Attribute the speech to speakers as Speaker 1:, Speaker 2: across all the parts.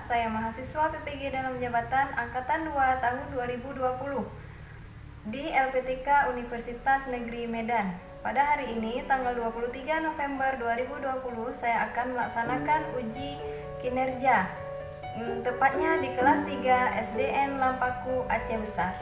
Speaker 1: saya mahasiswa PPG dalam jabatan Angkatan 2 tahun 2020 di LPTK Universitas Negeri Medan. Pada hari ini, tanggal 23 November 2020, saya akan melaksanakan uji kinerja, tepatnya di kelas 3 SDN Lampaku, Aceh Besar.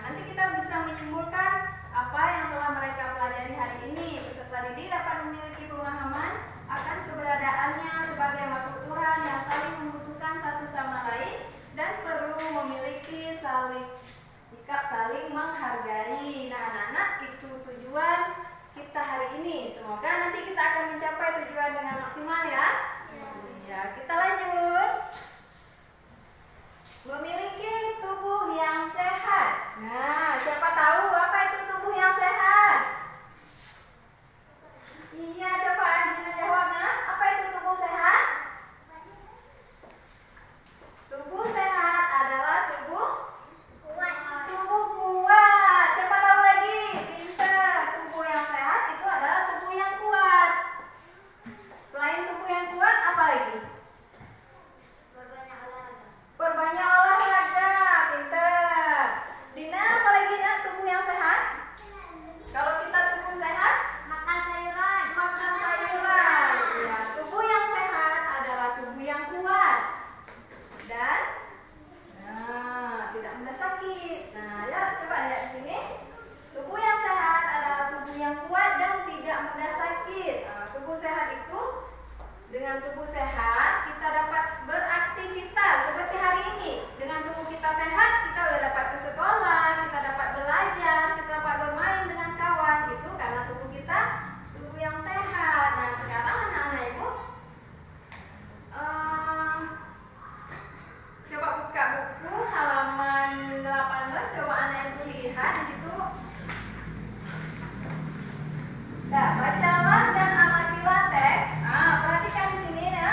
Speaker 1: Nanti kita bisa menyimpulkan apa yang telah mereka pelajari hari ini. Peserta didik mudah sakit. Tubuh sehat itu, dengan tubuh sehat kita dapat beraktivitas seperti hari ini. Dengan tubuh kita sehat, kita udah dapat ke sekolah, kita dapat belajar, kita dapat bermain dengan kawan. Itu karena tubuh kita tubuh yang sehat. Nah, sekarang anak-anak ibu coba buka buku halaman 18. Coba anak ibu lihat di situ. Nah, bacalah dan amatilah teks. Perhatikan di sini ya.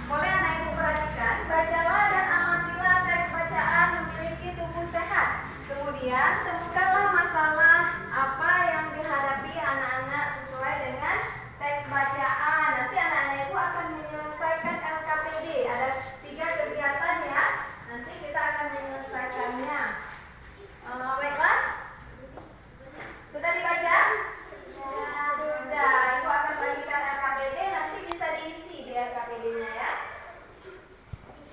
Speaker 1: Boleh anak ibu perhatikan. Bacalah dan amatilah teks bacaan memiliki tubuh sehat. Kemudian temukanlah masalah apa yang dihadapi anak-anak sesuai dengan teks bacaan. Nanti anak-anak ibu akan menyelesaikan LKPD. Ada 3 kegiatan ya. Nanti kita akan menyelesaikannya. Baiklah. Sudah dibaca? Sudah. Ibu akan bagikan LKPD. Nanti bisa diisi di LKPD-nya ya.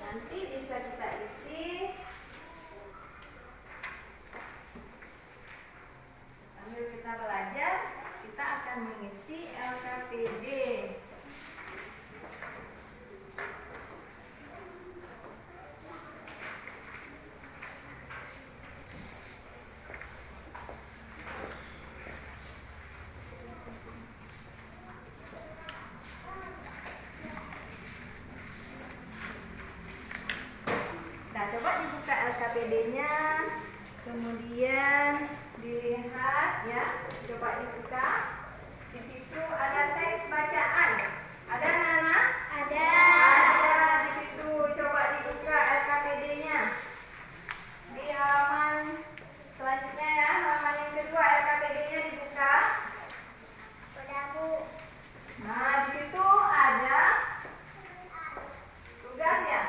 Speaker 1: Nanti bisa kita isi. Sambil kita belajar, kita akan mengisi LKPD. Nah, coba dibuka LKPD-nya, kemudian dilihat ya. Coba dibuka. Di situ ada teks bacaan. Ada anak-anak? Ada. Ada di situ. Coba dibuka LKPD-nya. Di halaman selanjutnya ya, halaman yang kedua LKPD-nya dibuka. Nah, di situ ada tugas ya.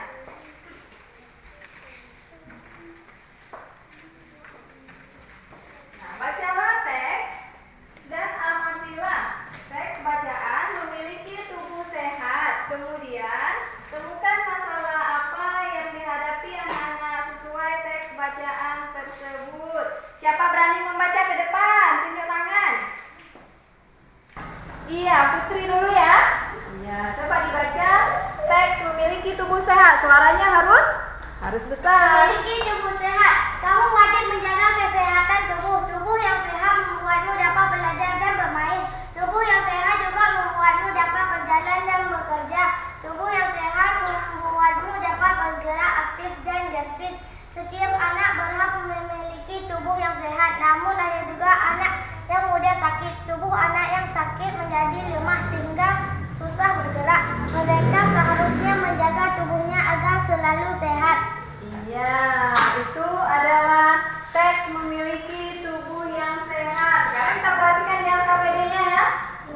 Speaker 1: Bacalah teks dan amatilah. Teks bacaan memiliki tubuh sehat. Kemudian temukan masalah apa yang dihadapi anak-anak sesuai teks bacaan tersebut. Siapa berani membaca ke depan? Tunjuk tangan. Iya, Putri dulu ya. Iya, coba dibaca. Teks memiliki tubuh sehat. Suaranya harus besar.
Speaker 2: Memiliki tubuh sehat. Kamu wajib menjaga kesehatan tubuh. Tubuh yang sehat membuatmu dapat belajar dan bermain. Tubuh yang sehat juga membuatmu dapat berjalan dan bekerja. Tubuh yang sehat membuatmu dapat bergerak aktif dan gesit. Setiap anak berhak memiliki tubuh yang sehat. Namun ada juga anak yang mudah sakit. Tubuh anak yang sakit menjadi lemah sehingga susah bergerak. Mereka seharusnya menjaga tubuhnya agar selalu sehat.
Speaker 1: Iya, itu adalah teks memiliki tubuh yang sehat. Sekarang kita perhatikan di LKPD-nya ya.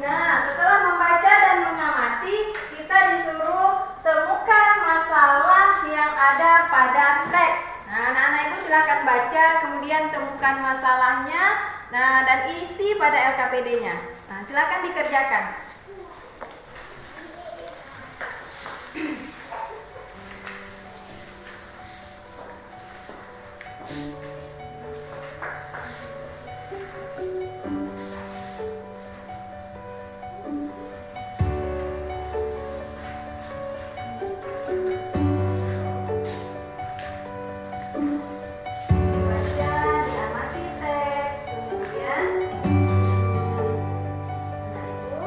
Speaker 1: Nah, setelah membaca dan mengamati, kita disuruh temukan masalah yang ada pada teks. Nah, anak-anak ibu silahkan baca, kemudian temukan masalahnya, dan isi pada LKPD-nya. Nah, silahkan dikerjakan. Baca, diamati teks, kemudian anak ibu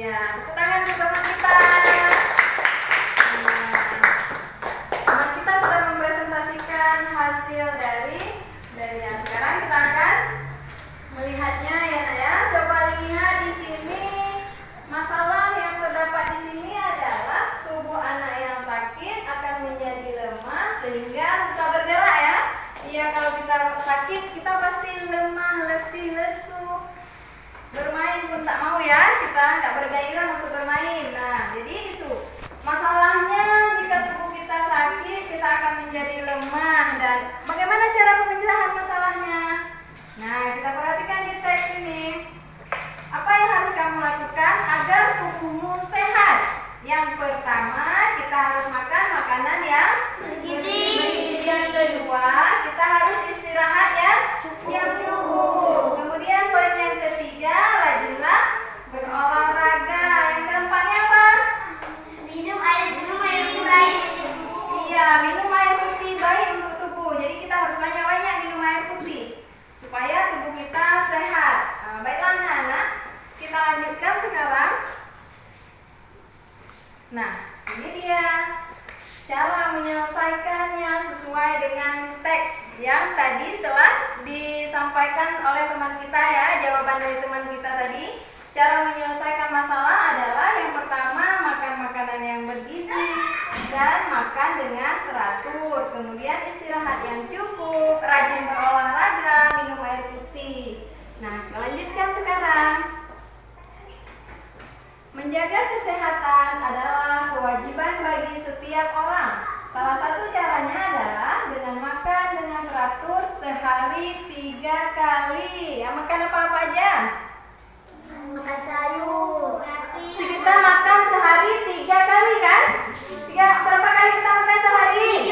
Speaker 1: Iya, tepuk tangan untuk teman kita. Teman kita sudah mempresentasikan hasil darinya. Sekarang kita akan melihatnya ya Nak ya. Coba lihat di sini. Masalah yang terdapat di sini adalah tubuh anak yang sakit akan menjadi lemah sehingga susah bergerak ya. Iya, kalau kita sakit kita pasti lemah, letih, lesu. Bermain pun tak mau ya, kita nggak bergairah untuk bermain. Nah, jadi itu masalahnya jika tubuh kita sakit, kita akan menjadi lemah. Dan bagaimana cara pemecahan masalahnya? Nah, kita perhatikan di teks ini. Apa yang harus kamu lakukan agar tubuhmu sehat? Yang pertama, kita harus makan makanan yang bergizi. Yang kedua, kita harus istirahat yang cukup. Kemudian poin yang ketiga, rajinlah berolahraga. Yang keempatnya apa?
Speaker 2: Minum air putih.
Speaker 1: Iya, minum air putih baik untuk tubuh. Jadi kita harus banyak-banyak minum air putih supaya tubuh kita sehat. Baiklah anak-anak, kita lanjutkan sekarang. Nah, ini dia cara menyelesaikannya sesuai dengan teks yang tadi telah disampaikan oleh teman kita ya, jawaban dari teman kita tadi. Cara menyelesaikan masalah adalah yang pertama, makan makanan yang bergizi dan makan dengan teratur. Kemudian istirahat yang cukup, rajin berolahraga, minum air putih. Nah, kita lanjutkan sekarang. Menjaga kesehatan adalah kewajiban bagi setiap orang. Salah satu caranya adalah dengan makan dengan teratur sehari 3 kali. Ya, makan apa aja?
Speaker 2: Makan sayur, nasi.
Speaker 1: Kita makan sehari 3 kali kan? Berapa kali kita makan sehari?
Speaker 2: 3.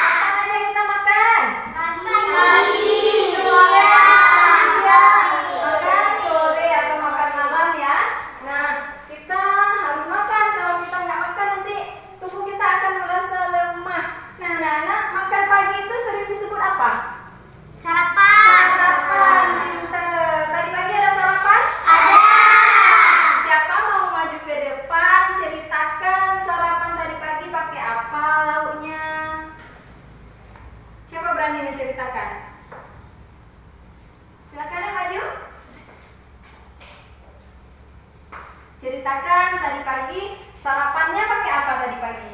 Speaker 1: Kapan aja kita makan?
Speaker 2: Pagi,
Speaker 1: Sore, makan sore atau makan malam ya. Nah, kita harus makan. Kalau kita nggak makan nanti tubuh kita akan merasa lemah. Nah, anak-anak, makan pagi itu sering disebut apa? Sarapan. Pinter. Tadi pagi ada sarapan?
Speaker 2: Ada.
Speaker 1: Siapa mau maju ke depan ceritakan sarapan tadi pagi pakai apa lauknya? Siapa berani menceritakan? Silakan ya, maju. Ceritakan tadi pagi sarapannya pakai apa tadi pagi?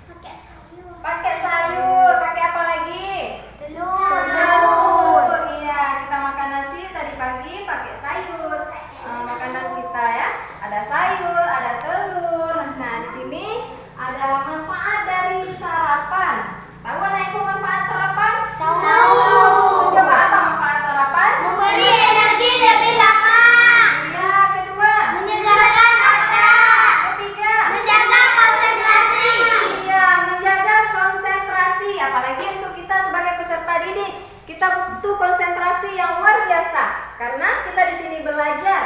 Speaker 2: Pakai sayur.
Speaker 1: Pakai sayur, pakai apa lagi?
Speaker 2: Telur.
Speaker 1: Iya, kita makan nasi tadi pagi pakai sayur. Makanan kita ya, ada sayur, ada telur. Nah, di sini ada manfaat dari sarapan. Tahu anak ibu manfaat sarapan?
Speaker 2: Tahu.
Speaker 1: Coba apa manfaat sarapan?
Speaker 2: Memberi energi lebih lama.
Speaker 1: Iya, kedua.
Speaker 2: Menyegarkan otak.
Speaker 1: Ketiga.
Speaker 2: Menjaga konsentrasi.
Speaker 1: Iya, menjaga konsentrasi. Apalagi untuk kita sebagai peserta didik, kita butuh konsentrasi yang luar biasa karena kita di sini belajar.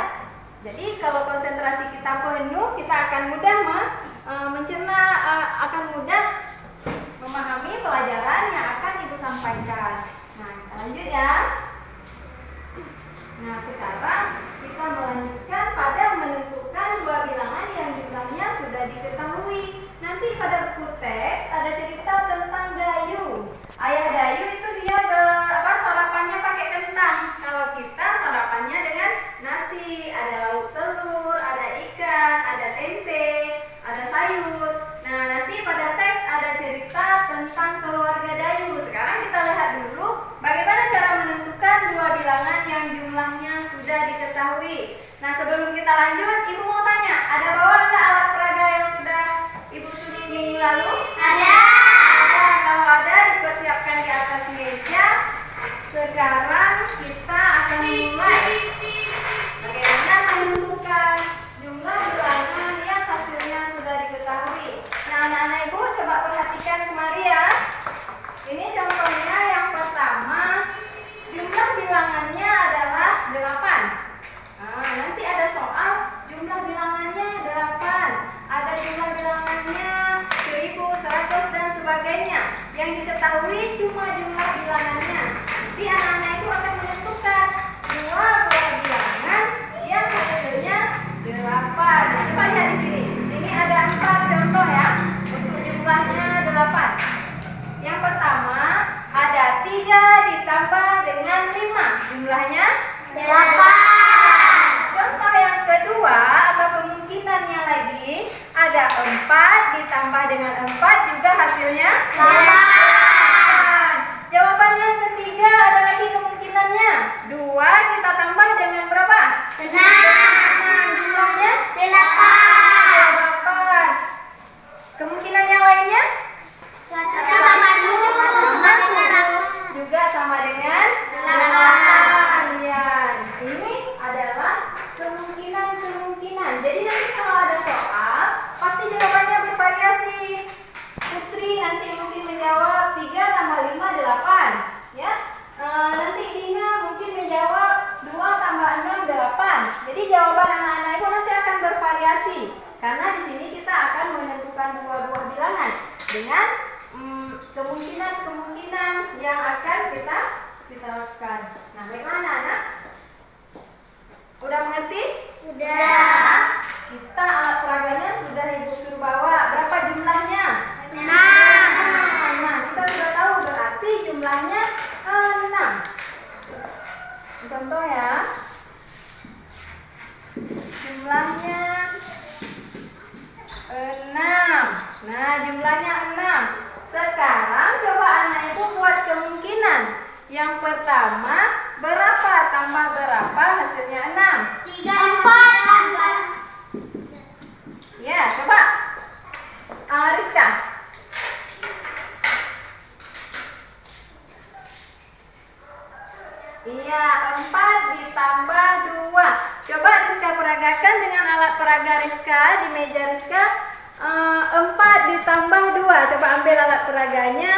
Speaker 1: Jadi kalau konsentrasi kita penuh, kita akan mudah mencerna, akan mudah memahami pelajaran yang akan ibu sampaikan. Nah, kita lanjut ya. Nah, sekarang kita melanjutkan pada menentukan 2 bilangan yang jumlahnya sudah diketahui. Nanti pada buku teks ada cerita tentang Dayu. Ayah Dayu itu dia sarapannya pakai kentang. Kalau kita sarapannya dengan nasi, ada lauk telur, ada ikan, ada tempe, ada sayur. Nah, nanti pada teks ada cerita tentang keluarga Dayu. Sekarang kita lihat dulu bagaimana cara menentukan 2 bilangan yang jumlahnya sudah diketahui. Nah, sebelum kita lanjut, ibu mau tanya, ada bawa nggak alat peraga yang sudah ibu studi minggu lalu?
Speaker 2: Ada.
Speaker 1: Kalau ada, dipersiapkan di atas meja. Sekarang kita akan mulai. Bagaimana menentukan jumlah bilangan yang hasilnya sudah diketahui. Nah, anak-anak ibu coba perhatikan kemari ya. Ini contohnya yang pertama, jumlah bilangannya adalah 8. Nah, nanti ada soal jumlah bilangannya 8. Ada jumlah bilangannya 1000, 100 dan sebagainya. Yang diketahui cuma jumlah bilangannya. Jadi anak-anak itu akan menentukan dua bilangan yang hasilnya 8. bervariasi karena di sini kita akan menentukan dua buah bilangan dengan kemungkinan yang akan kita lakukan. Nah, bagaimana anak? Udah mengerti?
Speaker 2: Udah.
Speaker 1: Kita alat peraganya sudah Ibu suruh bawa. Berapa jumlahnya?
Speaker 2: 6.
Speaker 1: Nah, kita sudah tahu berarti jumlahnya 6. Contoh ya. Jumlahnya 6. Nah, jumlahnya 6. Sekarang coba anak ibu buat kemungkinan. Yang pertama, berapa tambah berapa hasilnya 6?
Speaker 2: 4.
Speaker 1: Ya, coba. Rizka. Iya, 4 ditambah 2. Coba Rizka peragakan dengan alat peraga Rizka di meja Rizka. 4 ditambah 2. Coba ambil alat peraganya.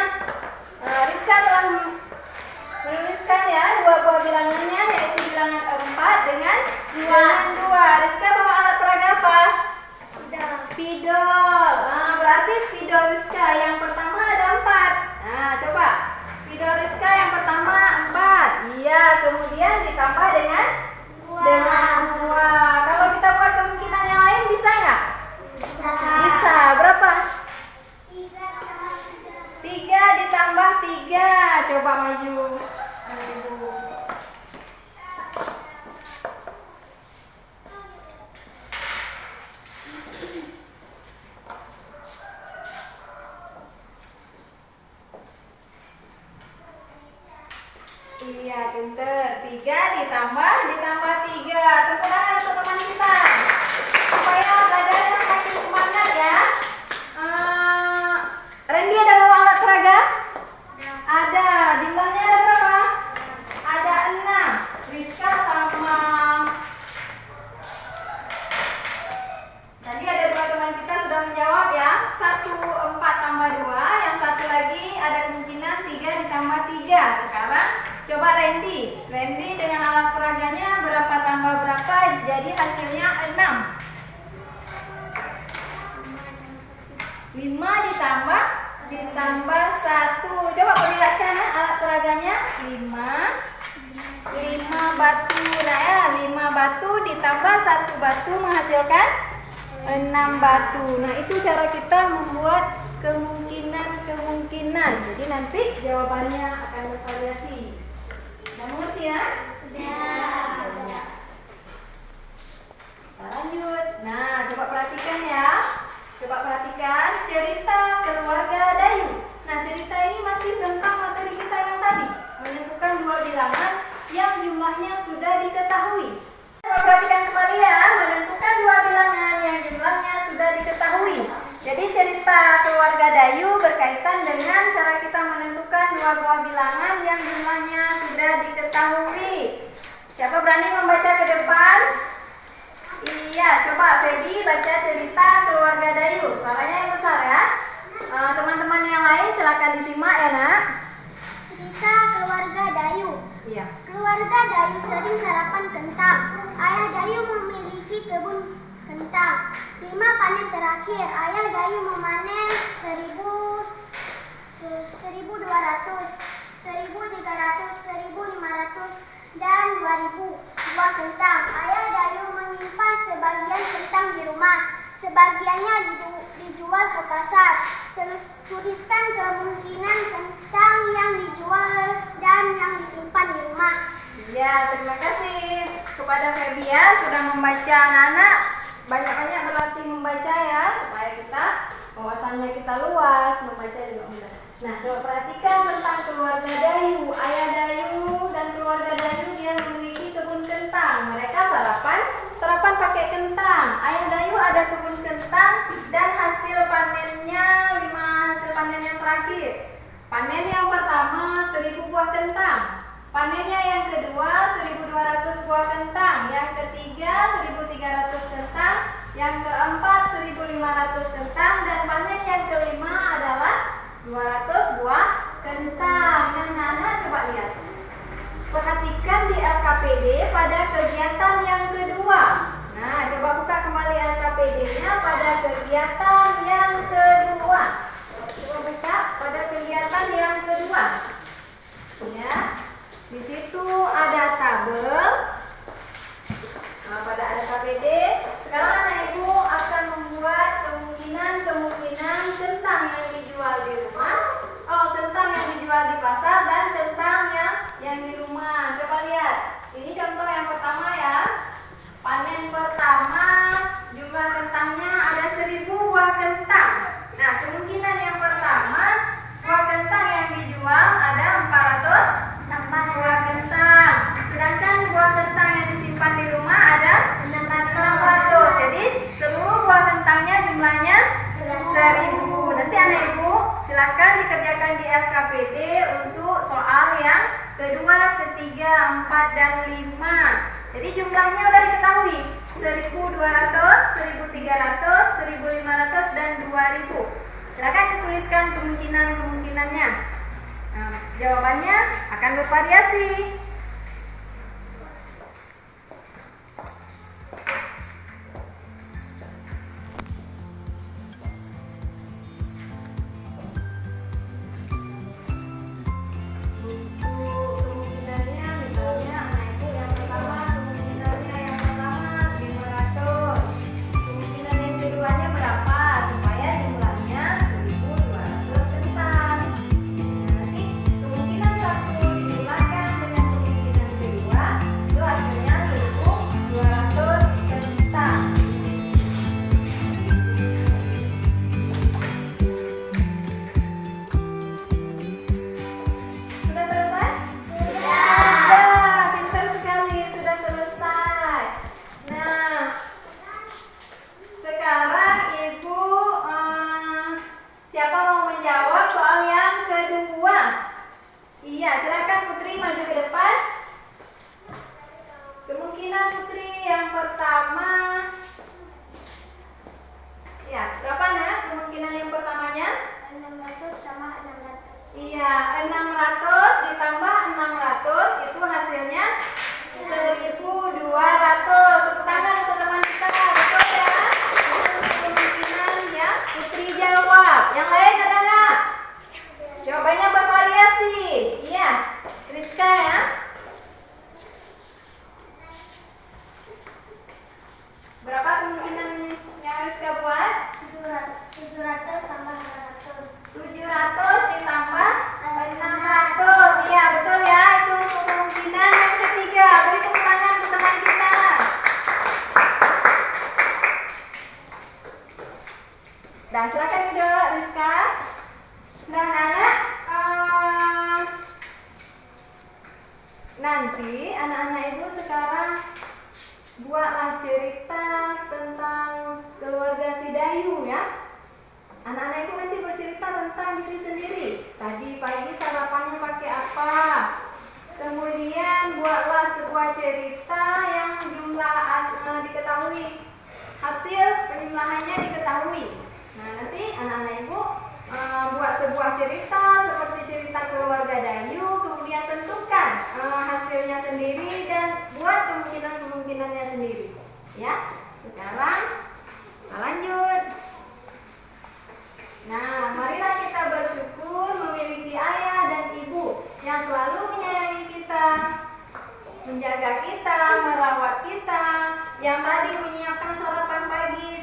Speaker 1: Rizka telah menuliskan ya dua buah bilangannya, yaitu bilangan 4 dengan 2. Rizka bawa alat peraga apa? Spidol. Berarti spidol Rizka yang pertama ada 4. Nah, coba. Spidol Rizka yang pertama 4. Iya, kemudian ditambah dengan 2. Kalau kita buat kemungkinan yang lain bisa nggak? Bisa. Berapa? 3 ditambah 3. Coba maju. Iya, pinter. 3 ditambah 3. Tepuk tangan untuk teman kita supaya belajarnya semakin semangat ya. Randy ada bawa alat peraga? Ada. Jumlahnya ada berapa? Ada 6. Rizka sama. Tadi ada 2 teman kita sudah menjawab ya. 1 4 tambah 2. Yang satu lagi ada kemungkinan 3 ditambah 3. Sekarang coba Randy dengan alat peraganya berapa tambah berapa, jadi hasilnya 6. 5 ditambah 1. Coba perlihatkan ya alat peraganya. 5 batu. Nah ya, 5 batu ditambah 1 batu menghasilkan 6 batu. Nah, itu cara kita membuat kemungkinan. Jadi nanti jawabannya akan bervariasi. Mengerti ya?
Speaker 2: Udah.
Speaker 1: Lanjut. Nah, coba perhatikan ya. Coba perhatikan cerita keluarga Dayu. Nah, cerita ini masih tentang materi kita yang tadi, menentukan dua bilangan yang jumlahnya sudah diketahui. Coba perhatikan kembali ya, menentukan dua bilangan yang jumlahnya sudah diketahui. Jadi cerita keluarga Dayu berkaitan dengan cara kita menentukan dua buah bilangan yang jumlahnya sudah diketahui. Siapa berani membaca ke depan? Iya, coba Feby baca cerita keluarga Dayu. Suaranya yang besar ya. Teman-teman yang lain silakan disimak ya nak.
Speaker 2: Cerita keluarga Dayu.
Speaker 1: Iya.
Speaker 2: Keluarga Dayu sering sarapan kentang. Ayah Dayu memiliki kebun kentang. 5 panen terakhir, ayah Dayu memanen 1.200, 1.300, 1.500, dan 2.000 buah kentang. Ayah Dayu menyimpan sebagian kentang di rumah, sebagiannya dijual ke pasar. Terus tuliskan kemungkinan kentang yang dijual dan yang disimpan di rumah.
Speaker 1: Ya, terima kasih kepada Feby ya sudah membaca. Anak-anak banyak-banyak berlatih membaca ya supaya kita wawasannya kita luas, membaca juga mudah. Nah, coba perhatikan tentang keluarga Dayu. Ayah Dayu dan keluarga Dayu dia memiliki kebun kentang. Mereka sarapan pakai kentang. Ayah Dayu ada kebun kentang dan hasil panennya 5 hasil panen yang terakhir. Panen yang pertama 1.000 buah kentang. Panennya yang kedua 1.200 buah kentang. Yang ketiga 1.300 kentang. Yang keempat 1.500 kentang. Dan panen yang kelima adalah 200 buah kentang. Nah, anak-anak coba lihat. Perhatikan di LKPD pada kegiatan yang kedua. Nah, coba buka kembali LKPD. kerjakan di LKPD untuk soal yang kedua, ketiga, 4, dan 5. Jadi jumlahnya udah diketahui, 1.200, 1.300, 1.500, dan 2.000. Silakan dituliskan kemungkinan-kemungkinannya. Nah, jawabannya akan bervariasi. Iya, silakan Putri maju ke depan. Kemungkinan Putri yang pertama, ya berapa nak? Kemungkinan yang pertamanya?
Speaker 2: 600 sama 600.
Speaker 1: Iya, 600 ditambah 600 itu hasilnya 1.200. Tepuk tangan untuk teman kita, betul ya? Itu kemungkinan ya. Putri jawab. Yang lain ada nggak? Jawabannya bervariasi. Iya, Rizka ya. Berapa kemungkinan yang Rizka buat?
Speaker 2: 700 sama 600.
Speaker 1: 700 ditambah 600. Iya, betul ya. Itu kemungkinan yang ketiga. Beri tepuk tangan untuk teman kita. Dan silakan duduk, Rizka. Dan anak, nanti anak-anak ibu sekarang buatlah cerita tentang keluarga si Dayu ya. Anak-anak ibu nanti bercerita tentang diri sendiri. Tadi pagi sarapannya pakai apa? Kemudian buatlah sebuah cerita yang jumlah diketahui, hasil penjumlahannya diketahui. Nah nanti anak-anak ibu buat sebuah cerita seperti cerita keluarga Dayu, kemudian tentukan hasilnya sendiri dan buat kemungkinan-kemungkinannya sendiri. Ya, sekarang kita lanjut. Nah, marilah kita bersyukur memiliki ayah dan ibu yang selalu menyayangi kita, menjaga kita, merawat kita, yang tadi menyiapkan sarapan pagi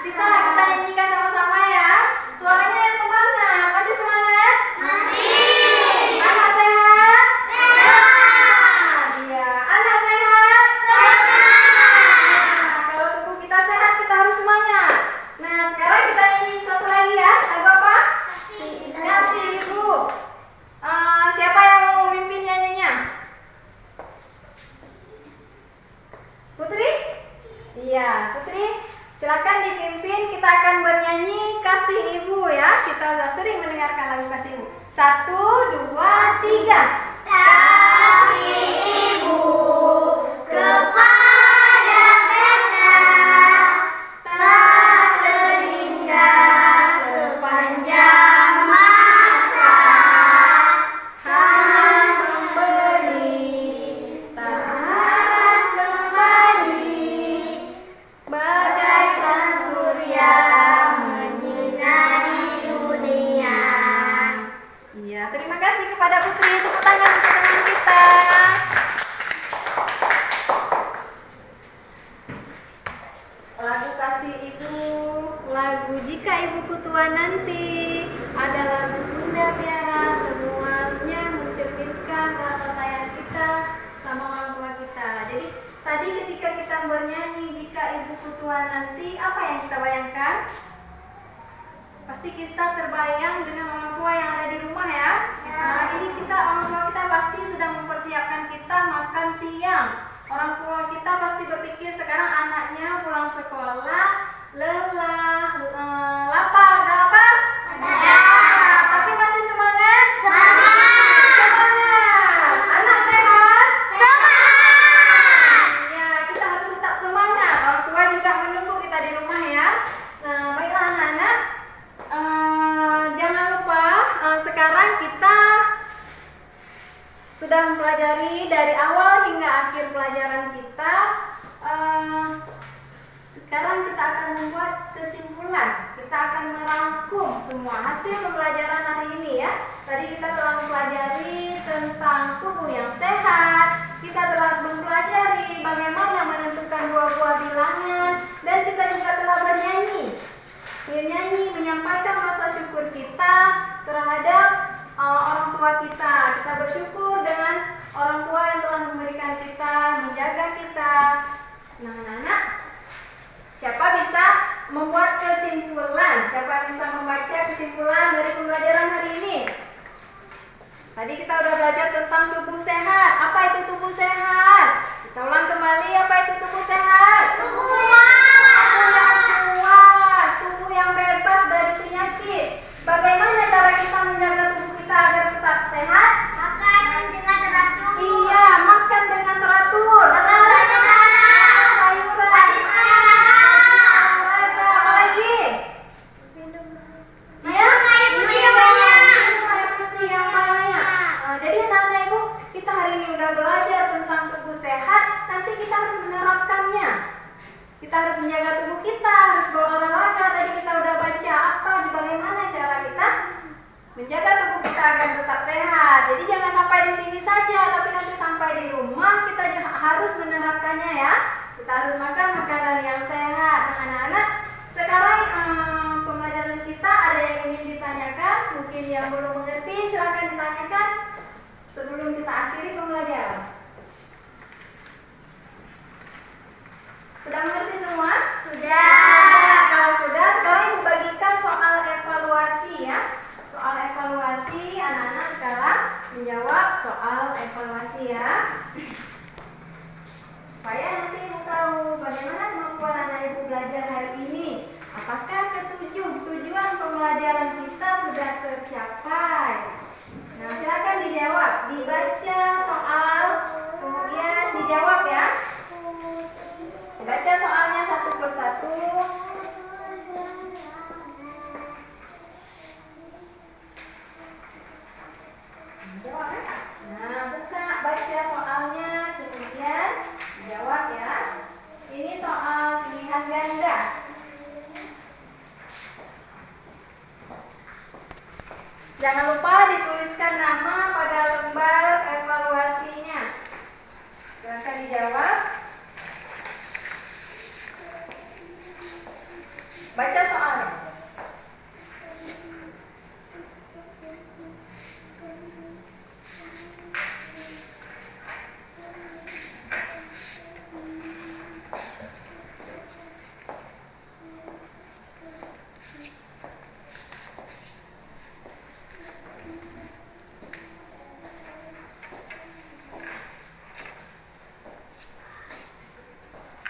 Speaker 1: Bisa kita nyanyikan sama-sama ya. Suaranya yang semangat. Masih semangat?
Speaker 2: Masih.
Speaker 1: Anak sehat?
Speaker 2: Sehat.
Speaker 1: Iya. Anak sehat?
Speaker 2: Sehat.
Speaker 1: Nah, kalau tubuh kita sehat, kita harus semangat. Nah, sekarang kita nyanyi satu lagi ya. Lagu apa? Kasih Ibu. Siapa yang mau memimpin nyanyinya? Putri? Iya, Putri. Silakan dipimpin. Kita akan bernyanyi Kasih Ibu ya. Kita udah sering mendengarkan lagu Kasih Ibu. 1, 2, 3.
Speaker 2: Kasih Ibu kepada benda tak terhingga sepanjang masa,
Speaker 1: Hanya memberi, tak harap kembali, bagai sang surya
Speaker 2: menyinari dunia.
Speaker 1: Iya, terima kasih kepada Putri. Tepuk tangan untuk teman kita. Lagu Kasih Ibu, lagu Jika Ibuku Tua Nanti, ada lagu Bunda Piara, semuanya mencerminkan rasa sayang kita sama orang tua kita. Jadi tadi ketika kita bernyanyi Jika Ibuku Tua Nanti, apa yang kita bayangkan? Pasti kita terbayang dengan orang tua yang ada di rumah ya. Nah, ini kita orang tua kita pasti sedang mempersiapkan kita makan siang. Orang tua kita pasti berpikir sekarang anaknya pulang sekolah lelah, lapar, udah lapar? Nah, tapi masih semangat? Semangat. Anak sehat? Ya, kita harus tetap semangat. Orang tua juga menunggu kita di rumah ya. Nah, baiklah anak-anak. Jangan lupa sekarang kita sudah mempelajari dari awal hingga akhir pelajaran kita. Sekarang kita akan membuat kesimpulan. Kita akan merangkum semua hasil pembelajaran hari ini ya. Tadi kita telah mempelajari tentang tubuh yang sehat. Kita telah mempelajari bagaimana menentukan buah-buah bilangan, dan kita juga telah bernyanyi menyampaikan rasa syukur kita terhadap orang tua kita. Kita bersyukur dengan orang tua yang telah memberikan kita, menjaga kita. Nah, anak-anak, siapa bisa membuat kesimpulan? Siapa yang bisa membaca kesimpulan dari pembelajaran hari ini? Tadi kita udah belajar tentang tubuh sehat. Apa itu tubuh sehat? Kita ulang kembali, apa itu tubuh sehat? Tubuh yang kuat, tubuh yang bebas dari penyakit. Bagaimana cara kita menjaga tubuh kita agar tetap sehat?
Speaker 2: Makan dengan teratur.
Speaker 1: Iya, makan dengan teratur. Sayuran, olahraga, apa lagi? Iya, minum air putih yang banyak. Jadi anak-anak ibu, kita hari ini udah belajar tentang tubuh sehat. Nanti kita harus menerapkannya. Kita harus menjaga tubuh kita, harus berolahraga. Tadi kita udah baca apa, bagaimana cara kita menjaga tubuh kita agar tetap sehat. Jadi jangan sampai di sini saja, tapi nanti sampai di rumah kita harus menerapkannya ya. Kita harus makan makanan yang sehat. Nah, anak-anak, sekarang pembelajaran kita ada yang ingin ditanyakan, mungkin yang belum mengerti silakan ditanyakan sebelum kita akhiri pembelajaran. Sudah mengerti semua?
Speaker 2: Sudah.
Speaker 1: Kalau sudah, sekarang ibu bagikan soal evaluasi ya. Soal evaluasi, anak-anak sekarang menjawab soal evaluasi ya. Supaya nanti ibu tahu bagaimana kemampuan anak ibu belajar hari ini. Apakah tujuan pembelajaran kita sudah tercapai? Nah, silakan dijawab. Dibaca soal, kemudian dijawab ya. Baca soalnya satu persatu. Jawab ya. Nah, buka, baca soalnya, kemudian jawab ya. Ini soal pilihan ganda. Jangan lupa dituliskan nama pada lembar evaluasinya. Silakan dijawab. Baca soalnya.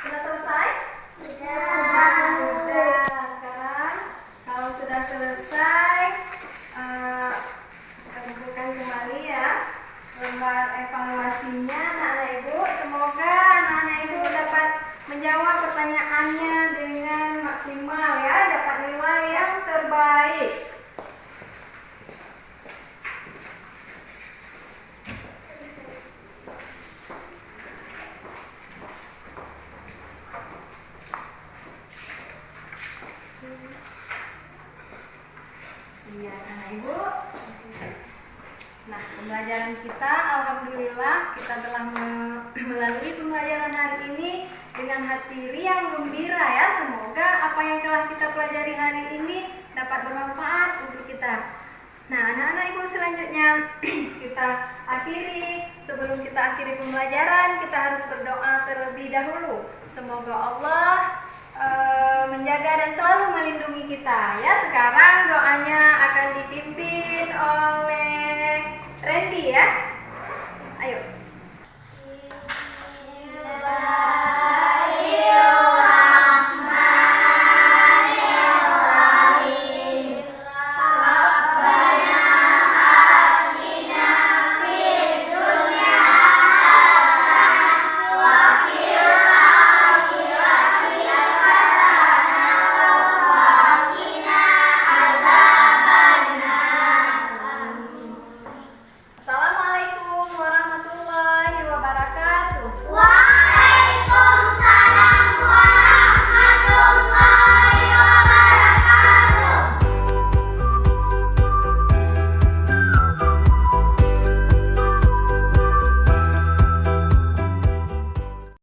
Speaker 1: Sudah selesai? Sudah. Sekarang kalau sudah selesai, kita kumpulkan kembali ya lembar evaluasinya anak-anak ibu. Semoga anak-anak ibu dapat menjawab pertanyaannya dengan maksimal ya, dapat nilai yang terbaik. Iya, anak ibu. Nah, pembelajaran kita alhamdulillah kita telah melalui pembelajaran hari ini dengan hati riang gembira ya. Semoga apa yang telah kita pelajari hari ini dapat bermanfaat untuk kita. Nah, anak-anak ibu, selanjutnya kita akhiri. Sebelum kita akhiri pembelajaran, kita harus berdoa terlebih dahulu. Semoga Allah menjaga dan selalu melindungi kita ya. Sekarang doanya akan dipimpin oleh Randy ya. Ayo.